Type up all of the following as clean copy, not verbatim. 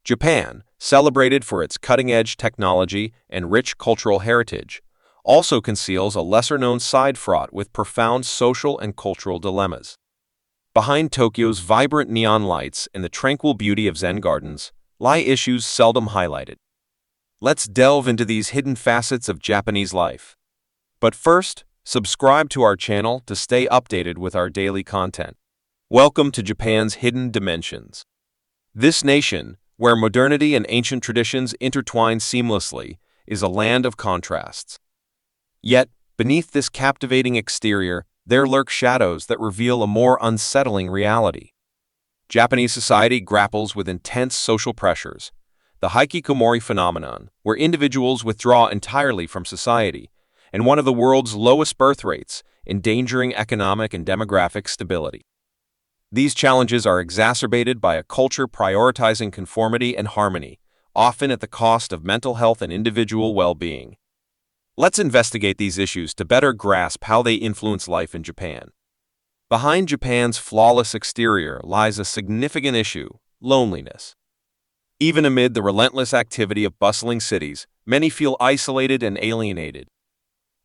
Japan, celebrated for its cutting-edge technology and rich cultural heritage, also conceals a lesser-known side fraught with profound social and cultural dilemmas. Behind Tokyo's vibrant neon lights and the tranquil beauty of Zen gardens lie issues seldom highlighted. Let's delve into these hidden facets of Japanese life. But first, subscribe to our channel to stay updated with our daily content. Welcome to Japan's Hidden Dimensions. This nation, where modernity and ancient traditions intertwine seamlessly, is a land of contrasts. Yet, beneath this captivating exterior, there lurk shadows that reveal a more unsettling reality. Japanese society grapples with intense social pressures. The Hikikomori Phenomenon, where individuals withdraw entirely from society, and one of the world's lowest birth rates, endangering economic and demographic stability. These challenges are exacerbated by a culture prioritizing conformity and harmony, often at the cost of mental health and individual well-being. Let's investigate these issues to better grasp how they influence life in Japan. Behind Japan's flawless exterior lies a significant issue: loneliness. Even amid the relentless activity of bustling cities, many feel isolated and alienated.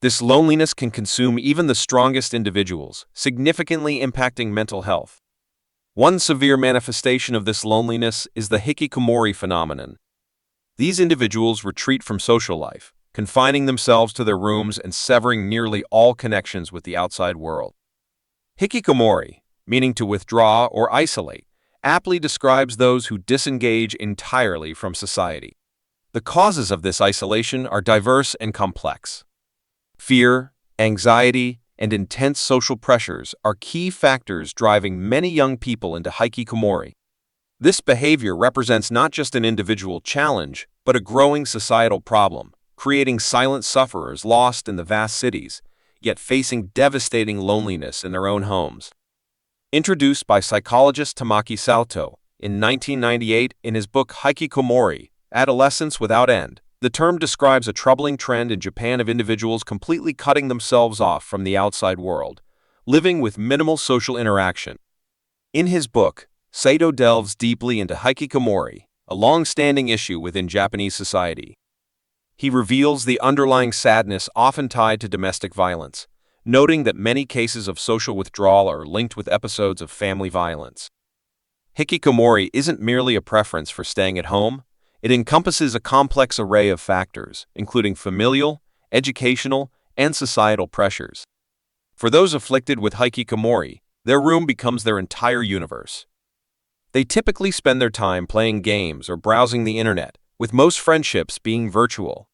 This loneliness can consume even the strongest individuals, significantly impacting mental health. One severe manifestation of this loneliness is the Hikikomori Phenomenon. These individuals retreat from social life, confining themselves to their rooms and severing nearly all connections with the outside world. Hikikomori, meaning to withdraw or isolate, aptly describes those who disengage entirely from society. The causes of this isolation are diverse and complex. Fear, anxiety, and intense social pressures are key factors driving many young people into Haikikomori. This behavior represents not just an individual challenge, but a growing societal problem, creating silent sufferers lost in the vast cities, yet facing devastating loneliness in their own homes. Introduced by psychologist Tamaki Saito in 1998 in his book Haikikomori, Adolescence Without End, the term describes a troubling trend in Japan of individuals completely cutting themselves off from the outside world, living with minimal social interaction. In his book, Saito delves deeply into Hikikomori, a long-standing issue within Japanese society. He reveals the underlying sadness often tied to domestic violence, noting that many cases of social withdrawal are linked with episodes of family violence. Hikikomori isn't merely a preference for staying at home. It encompasses a complex array of factors, including familial, educational, and societal pressures. For those afflicted with Hikikomori, their room becomes their entire universe. They typically spend their time playing games or browsing the internet, with most friendships being virtual.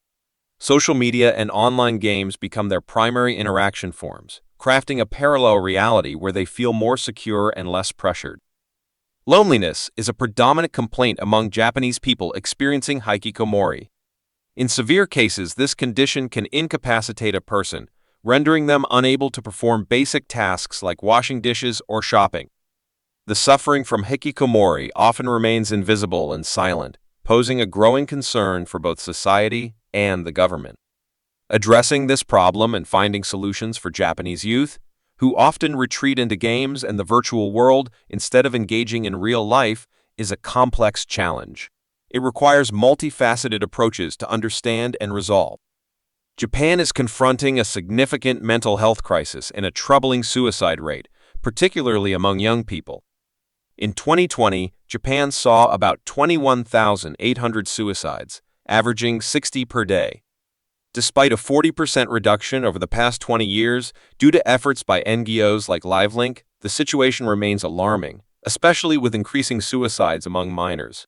Social media and online games become their primary interaction forms, crafting a parallel reality where they feel more secure and less pressured. Loneliness is a predominant complaint among Japanese people experiencing Hikikomori. In severe cases, this condition can incapacitate a person, rendering them unable to perform basic tasks like washing dishes or shopping. The suffering from Hikikomori often remains invisible and silent, posing a growing concern for both society and the government. Addressing this problem and finding solutions for Japanese youth, who often retreat into games and the virtual world instead of engaging in real life, is a complex challenge. It requires multifaceted approaches to understand and resolve. Japan is confronting a significant mental health crisis and a troubling suicide rate, particularly among young people. In 2020, Japan saw about 21,800 suicides, averaging 60 per day. Despite a 40% reduction over the past 20 years, due to efforts by NGOs like LiveLink, the situation remains alarming, especially with increasing suicides among minors.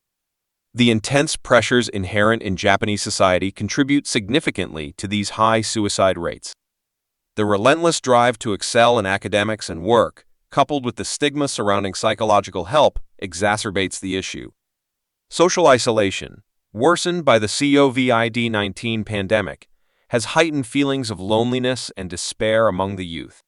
The intense pressures inherent in Japanese society contribute significantly to these high suicide rates. The relentless drive to excel in academics and work, coupled with the stigma surrounding psychological help, exacerbates the issue. Social isolation, worsened by the COVID-19 pandemic, has heightened feelings of loneliness and despair among the youth.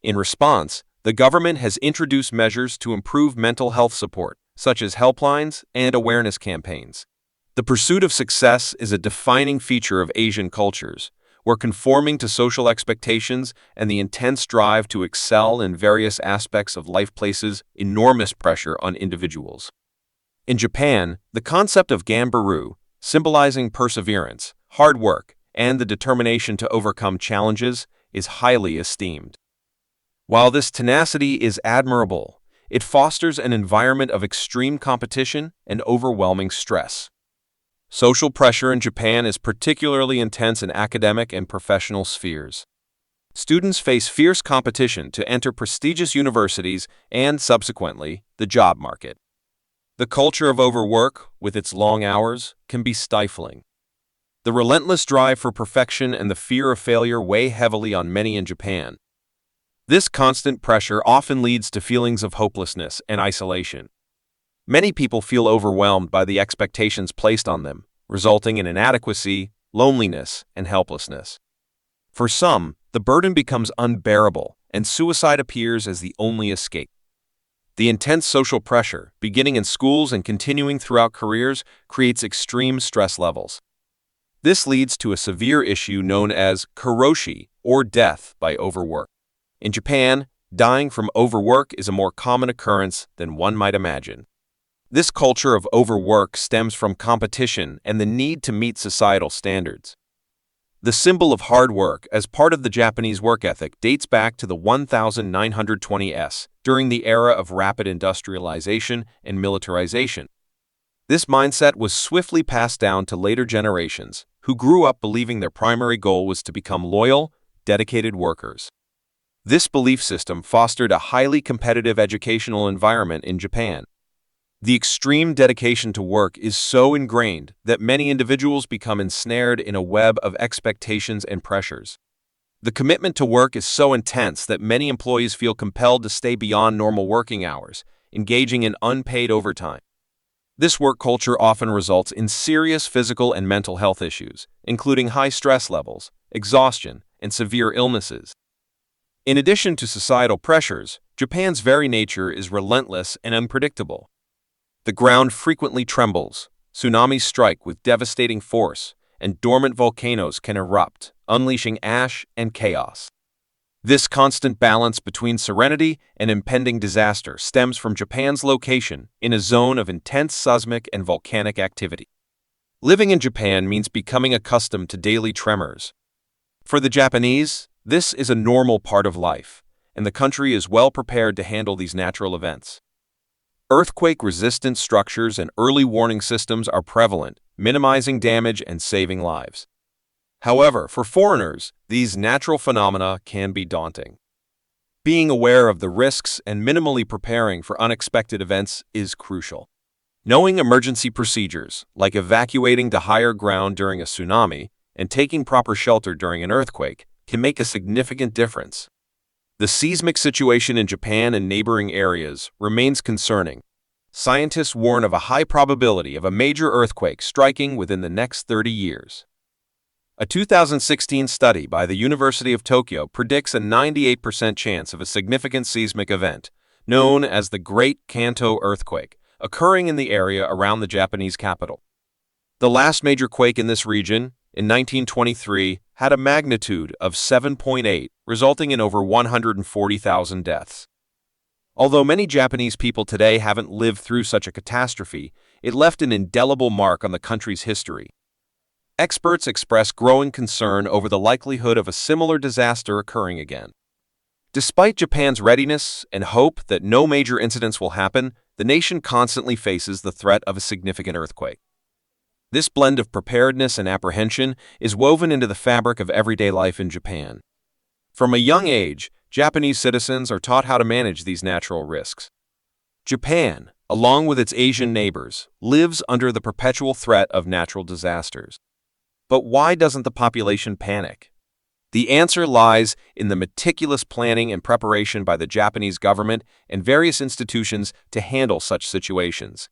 In response, the government has introduced measures to improve mental health support, such as helplines and awareness campaigns. The pursuit of success is a defining feature of Asian cultures, where conforming to social expectations and the intense drive to excel in various aspects of life places enormous pressure on individuals. In Japan, the concept of Gambaru, symbolizing perseverance, hard work, and the determination to overcome challenges, is highly esteemed. While this tenacity is admirable, it fosters an environment of extreme competition and overwhelming stress. Social pressure in Japan is particularly intense in academic and professional spheres. Students face fierce competition to enter prestigious universities and, subsequently, the job market. The culture of overwork, with its long hours, can be stifling. The relentless drive for perfection and the fear of failure weigh heavily on many in Japan. This constant pressure often leads to feelings of hopelessness and isolation. Many people feel overwhelmed by the expectations placed on them, resulting in inadequacy, loneliness, and helplessness. For some, the burden becomes unbearable, and suicide appears as the only escape. The intense social pressure, beginning in schools and continuing throughout careers, creates extreme stress levels. This leads to a severe issue known as Karoshi, or death by overwork. In Japan, dying from overwork is a more common occurrence than one might imagine. This culture of overwork stems from competition and the need to meet societal standards. The symbol of hard work as part of the Japanese work ethic dates back to the 1920s, during the era of rapid industrialization and militarization. This mindset was swiftly passed down to later generations, who grew up believing their primary goal was to become loyal, dedicated workers. This belief system fostered a highly competitive educational environment in Japan. The extreme dedication to work is so ingrained that many individuals become ensnared in a web of expectations and pressures. The commitment to work is so intense that many employees feel compelled to stay beyond normal working hours, engaging in unpaid overtime. This work culture often results in serious physical and mental health issues, including high stress levels, exhaustion, and severe illnesses. In addition to societal pressures, Japan's very nature is relentless and unpredictable. The ground frequently trembles, tsunamis strike with devastating force, and dormant volcanoes can erupt, unleashing ash and chaos. This constant balance between serenity and impending disaster stems from Japan's location in a zone of intense seismic and volcanic activity. Living in Japan means becoming accustomed to daily tremors. For the Japanese, this is a normal part of life, and the country is well prepared to handle these natural events. Earthquake-resistant structures and early warning systems are prevalent, minimizing damage and saving lives. However, for foreigners, these natural phenomena can be daunting. Being aware of the risks and minimally preparing for unexpected events is crucial. Knowing emergency procedures, like evacuating to higher ground during a tsunami and taking proper shelter during an earthquake, can make a significant difference. The seismic situation in Japan and neighboring areas remains concerning. Scientists warn of a high probability of a major earthquake striking within the next 30 years. A 2016 study by the University of Tokyo predicts a 98% chance of a significant seismic event, known as the Great Kanto Earthquake, occurring in the area around the Japanese capital. The last major quake in this region, in 1923, had a magnitude of 7.8, resulting in over 140,000 deaths. Although many Japanese people today haven't lived through such a catastrophe, it left an indelible mark on the country's history. Experts express growing concern over the likelihood of a similar disaster occurring again. Despite Japan's readiness and hope that no major incidents will happen, the nation constantly faces the threat of a significant earthquake. This blend of preparedness and apprehension is woven into the fabric of everyday life in Japan. From a young age, Japanese citizens are taught how to manage these natural risks. Japan, along with its Asian neighbors, lives under the perpetual threat of natural disasters. But why doesn't the population panic? The answer lies in the meticulous planning and preparation by the Japanese government and various institutions to handle such situations.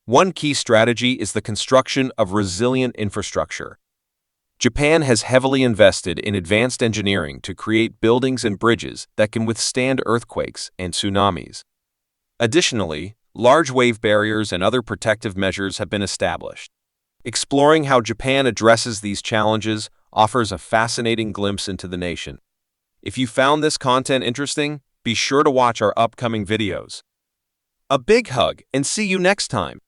One key strategy is the construction of resilient infrastructure. Japan has heavily invested in advanced engineering to create buildings and bridges that can withstand earthquakes and tsunamis. Additionally, large wave barriers and other protective measures have been established. Exploring how Japan addresses these challenges offers a fascinating glimpse into the nation. If you found this content interesting, be sure to watch our upcoming videos. A big hug and see you next time!